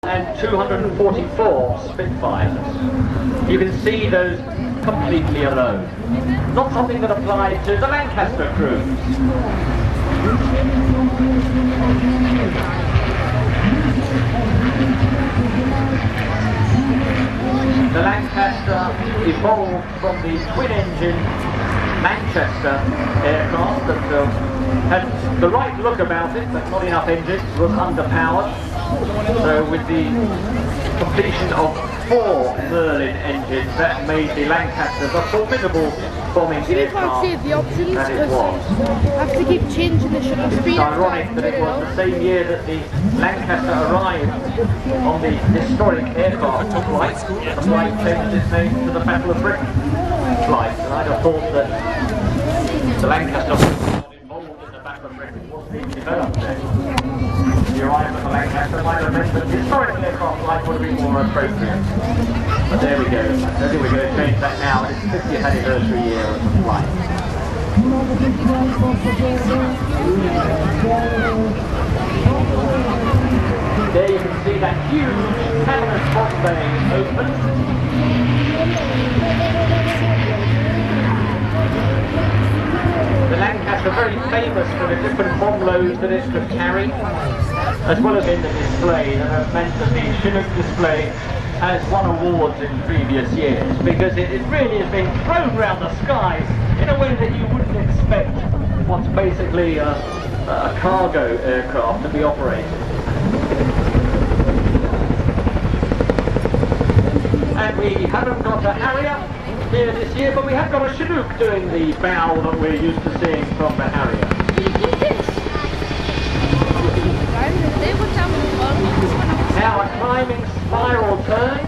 and 244 Spitfires. You can see those completely alone. Not something that applied to the Lancaster crews. The Lancaster evolved from the twin-engine Manchester aircraft that had the right look about it, but not enough engines, was underpowered. So with the completion of 4 Merlin engines, that made the Lancasters a formidable bombing You can't save the options because I have to keep changing the shutter speed. It's ironic that it was the same year that the Lancaster arrived on the historic aircraft flight. The flight changed its name to the Battle of Britain flight, and I'd have thought that the Lancaster was not involved in the Battle of Britain, was being developed then. The arrival of the Lancaster might have meant that the historic aircraft flight would have been more appropriate. But there we go. I don't think we're going to change that now. It's the 50th anniversary year of the flight. There you can see that huge canvas bomb bay open. The Lancaster very famous for the different bomb loads that it could carry, as well as in the display, that have meant that the Chinook display has won awards in previous years, because it really has been thrown around the skies in a way that you wouldn't expect what's basically a cargo aircraft to be operated. And we haven't got a Harrier here this year, but we have got a Chinook doing the bow that we're used to seeing from the Harrier. Now a climbing spiral turn.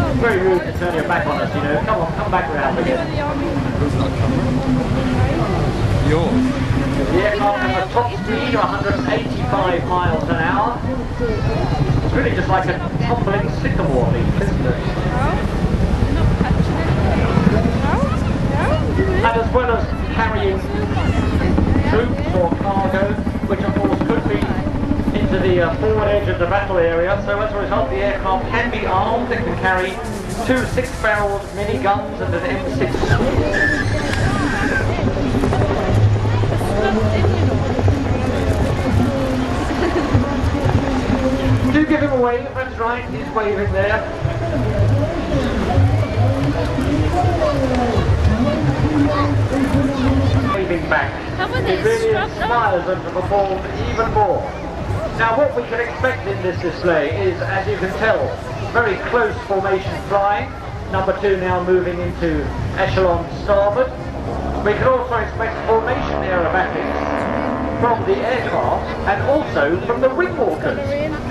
It's very rude to turn your back on us, you know. Come on, come back round again. The aircraft has a top speed of 185 miles an hour. It's really just like a tumbling sycamore leaf, isn't it? And as well as carrying troops or cargo, which of course could be into the forward edge of the battle area, so as a result the aircraft can be armed. It can carry 2 6-barreled miniguns and an M6. Do give him a wave, that's right, he's waving there. Waving back. It really inspires them to perform even more. Now what we can expect in this display is, as you can tell, very close formation flying. Number 2 now moving into echelon starboard. We can also expect formation aerobatics from the aircraft and also from the wing walkers.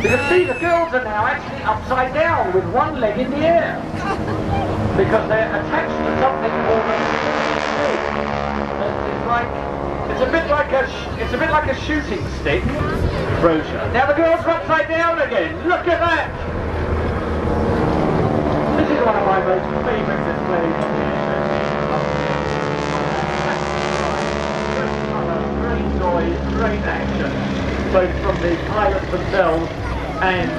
You can see the girls are now actually upside down with one leg in the air because they're attached to something called it's a bit like a shooting stick brochure. Now the girls are upside down again. Look at that! This is one of my most favourite displays on the airshow. Great noise, great action, both from the pilots themselves and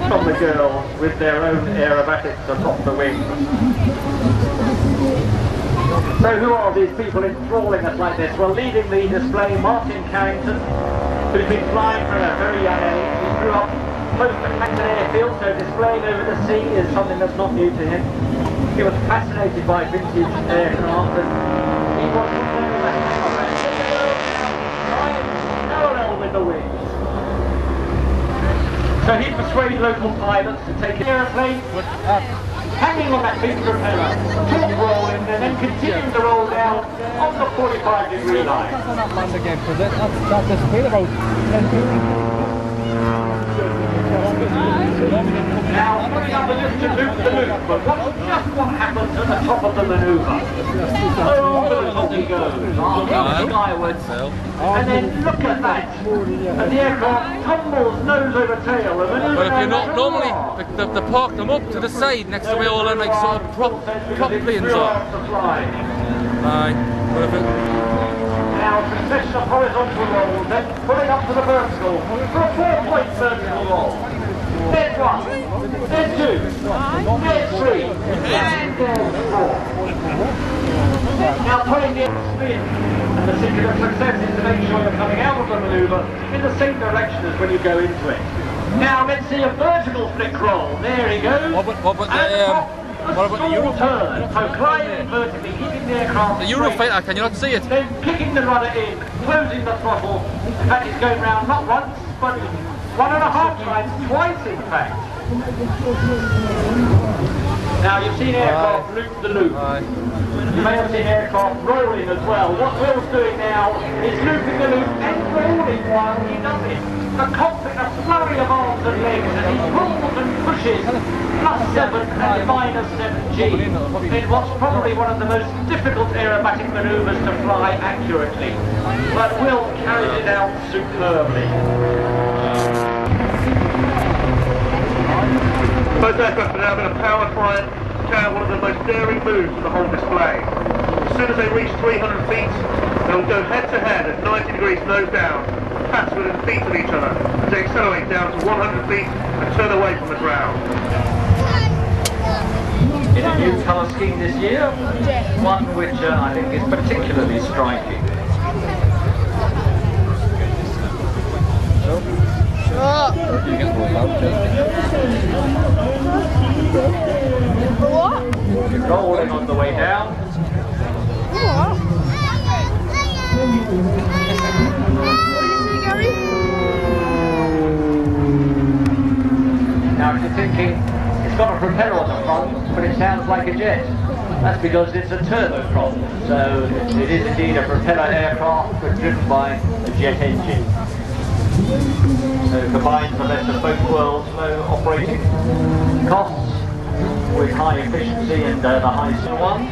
from the girls with their own aerobatics atop the wings. So who are these people enthralling us like this? Well, leading the display, Martin Carrington, who's been flying from a very young age. He grew up close to Clacton Airfield, so displaying over the sea is something that's not new to him. He was fascinated by vintage aircraft, and he was parallel with the wings. So he persuaded local pilots to take an aeroplane hanging on that big propeller, top rolling, and then continuing to roll down on the 45-degree line. Land again, because that disappeared about 10 feet. Now, putting up the lift to loop the loop, but watch just what happens at the top of the manoeuvre. Over the top he goes, arms skywards, and then look at that. And the aircraft tumbles nose over tail. But if you're not, normally they park them up to the side next to where all them like sort of prop planes are. Aye. But if it, Now now a succession of horizontal rolls, then pulling up to the vertical for a 4-point vertical roll. Then 1, then 2, then 3, and then 4. Now pulling the spin, and the secret of success is to make sure you're coming out of the manoeuvre in the same direction as when you go into it. Now let's see a vertical flick roll. There he goes. What about the Euro? Turn. So climbing vertically, keeping the aircraft The Euro straight, fighter, can you not see it? then kicking the rudder in, closing the throttle. In fact, it's going round not once, but 1.5 times, twice in fact. Now you've seen aircraft loop the loop. You may have seen aircraft rolling as well. What Will's doing now is looping the loop and rolling while he does it. A cockpit, a flurry of arms and legs, and he pulls and pushes +7 and -7G in what's probably one of the most difficult aerobatic manoeuvres to fly accurately. But Will carries it out superbly. Both aircraft are now going to power try and carry out one of the most daring moves of the whole display. As soon as they reach 300 feet, they'll go head to head at 90 degrees nose down, pass within feet of each other, as they accelerate down to 100 feet and turn away from the ground. In a new colour scheme this year, one which I think is particularly striking. Rolling on the way down. Now if you're thinking it's got a propeller on the front, but it sounds like a jet. That's because it's a turboprop. So it is indeed a propeller aircraft, but driven by a jet engine. So it combines the best of both worlds, low operating costs with high efficiency and the highest one. And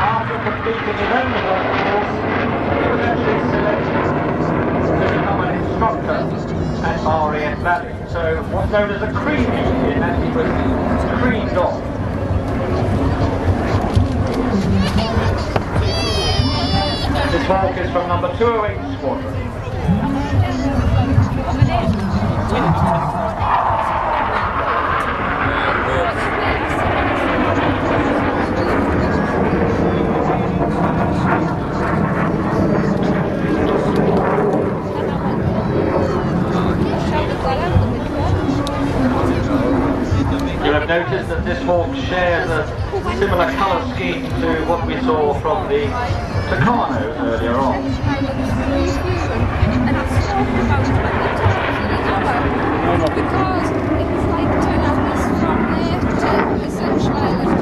after completing his own work course, he was actually selected to become an instructor at RAF Valley. So what's known as a creamie, in that he was creamed off. This walk is from number 208 Squadron. You'll have noticed that this hawk shares a similar colour scheme to what we saw from the Tucanos earlier on. Because it was like 2 hours from there to essentially I left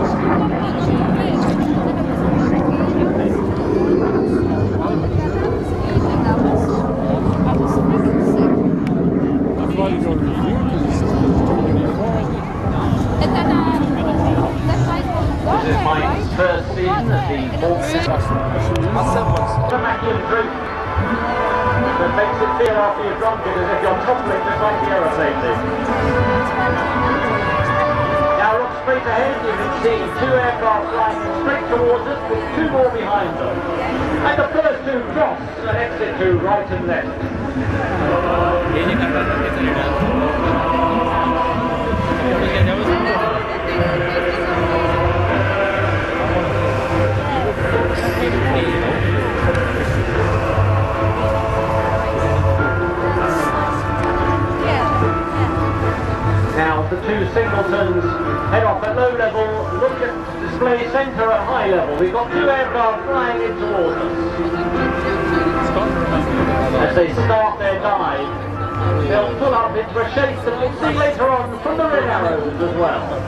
This is my first season as the immaculate drink that makes it feel after you've drunk it as if you're toppling just like the aeroplane did. Now look straight ahead, you can see 2 aircraft flying straight towards us with 2 more behind them. And the first 2 cross and exit to right and left. Now the 2 singletons head off at low level, look at display centre at high level. We've got 2 aircraft flying in towards us. As they start their dive, they'll pull up into a shape that we'll see later on from the red arrows as well.